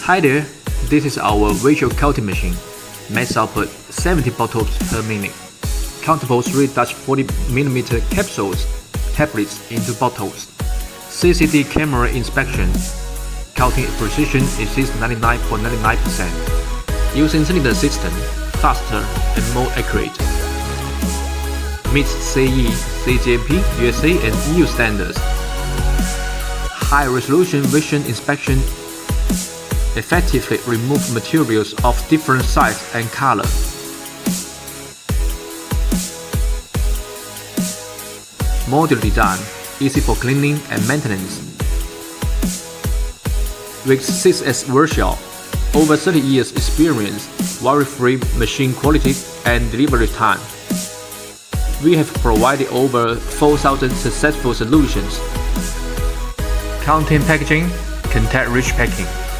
Hi there, this is our visual counting machine. Max output 70 bottles per minute. Countable 3 Dutch 40mm capsules, tablets into bottles. CCD camera inspection. Counting precision exceeds 99.99%. Using cylinder system, faster and more accurate. Meets CE, CGMP, USA and EU standards. High resolution vision inspection effectively remove materials of different size and color. Modular design, easy for cleaning and maintenance. With 6S workshop, over 30 years experience, worry-free machine quality and delivery time. We have provided over 4,000 successful solutions. Content packaging, contact-rich packing.